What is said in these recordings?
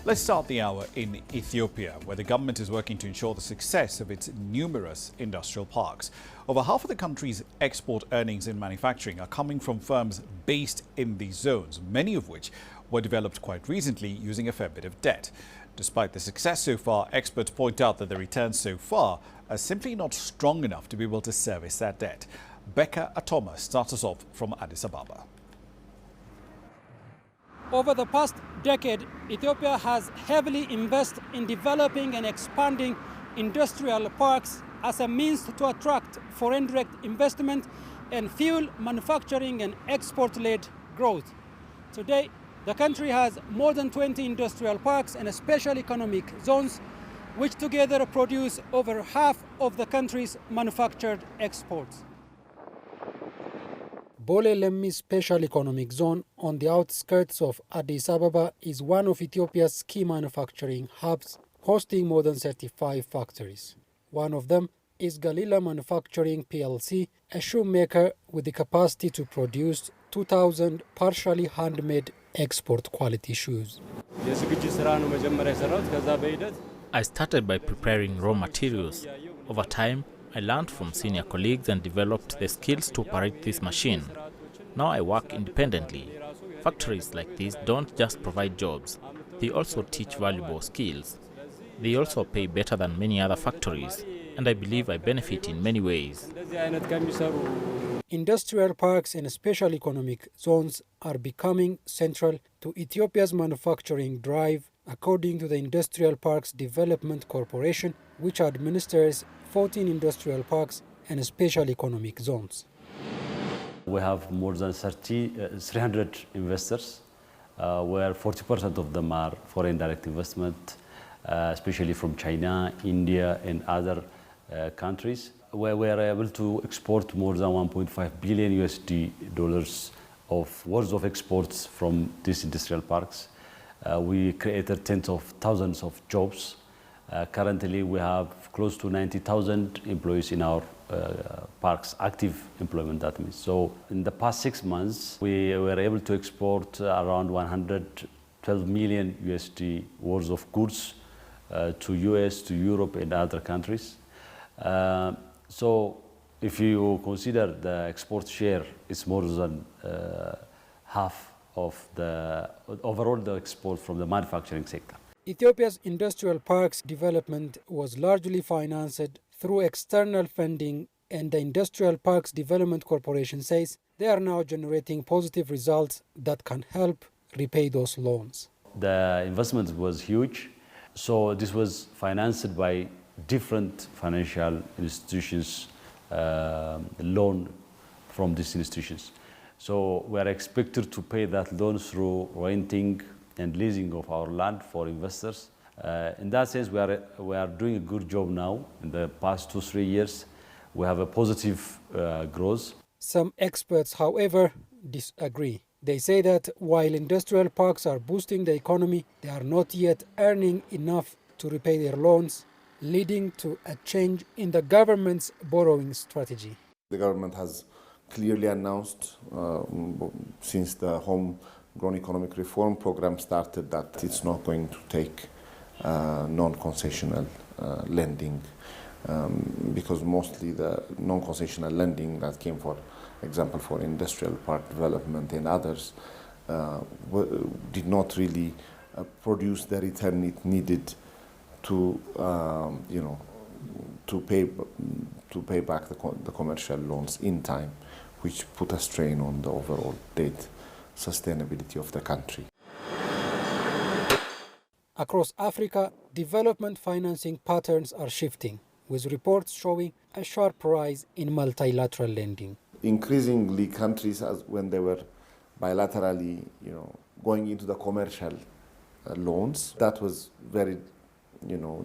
Let's start the hour in Ethiopia, where the government is working to ensure the success of its numerous industrial parks. Over half of the country's export earnings in manufacturing are coming from firms based in these zones, many of which were developed quite recently using a fair bit of debt. Despite the success so far, experts point out that the returns so far are simply not strong enough to be able to service that debt. Becca Atoma starts us off from Addis Ababa. Over the past decade, Ethiopia has heavily invested in developing and expanding industrial parks as a means to attract foreign direct investment and fuel manufacturing and export-led growth. Today, the country has more than 20 industrial parks and special economic zones, which together produce over half of the country's manufactured exports. Bole Lemmi Special Economic Zone on the outskirts of Addis Ababa is one of Ethiopia's key manufacturing hubs, hosting more than 35 factories. One of them is Galila Manufacturing PLC, a shoemaker with the capacity to produce 2,000 partially handmade export quality shoes. I started by preparing raw materials. Over time, I learned from senior colleagues and developed the skills to operate this machine. Now I work independently. Factories like these don't just provide jobs, they also teach valuable skills. They also pay better than many other factories, and I believe I benefit in many ways. Industrial parks and special economic zones are becoming central to Ethiopia's manufacturing drive, according to the Industrial Parks Development Corporation, which administers 14 industrial parks and special economic zones. We have more than 300 investors, where 40% of them are foreign direct investment, especially from China, India, and other countries, where we are able to export more than 1.5 billion USD dollars of worth of exports from these industrial parks. We created tens of thousands of jobs. Currently, we have close to 90,000 employees in our parks, active employment, that means. So in the past 6 months, we were able to export around 112 million USD worth of goods to US, to Europe, and other countries. So if you consider the export share, it's more than half of the overall the export from the manufacturing sector. Ethiopia's industrial parks development was largely financed through external funding, and the Industrial Parks Development Corporation says they are now generating positive results that can help repay those loans. The investment was huge, so this was financed by different financial institutions, loan from these institutions. So we are expected to pay that loan through renting and leasing of our land for investors. In that sense, we are doing a good job now. In the past 2-3 years, we have a positive growth. Some experts, however, disagree. They say that while industrial parks are boosting the economy, they are not yet earning enough to repay their loans, leading to a change in the government's borrowing strategy. The government has clearly announced since the Homegrown Economic Reform Program started that it's not going to take non-concessional lending, because mostly the non-concessional lending that came, for example, for industrial park development and others, did not really produce the return it needed to, to pay back the commercial loans in time, which put a strain on the overall debt sustainability of the country. Across Africa, development financing patterns are shifting, with reports showing a sharp rise in multilateral lending. Increasingly, countries, when they were bilaterally, going into the commercial loans, that was very,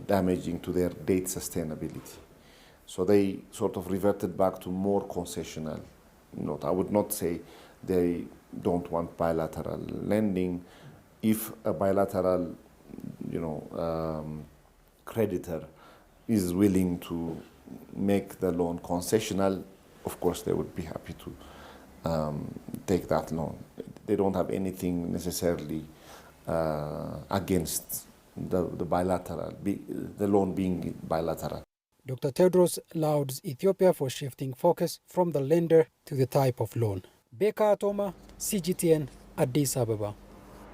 damaging to their debt sustainability. So they sort of reverted back to more concessional. I would not say they don't want bilateral lending. If a bilateral creditor is willing to make the loan concessional, of course they would be happy to take that loan. They don't have anything necessarily against the bilateral, the loan being bilateral. Dr. Tedros lauds Ethiopia for shifting focus from the lender to the type of loan. Beka Atoma, CGTN, Addis Ababa.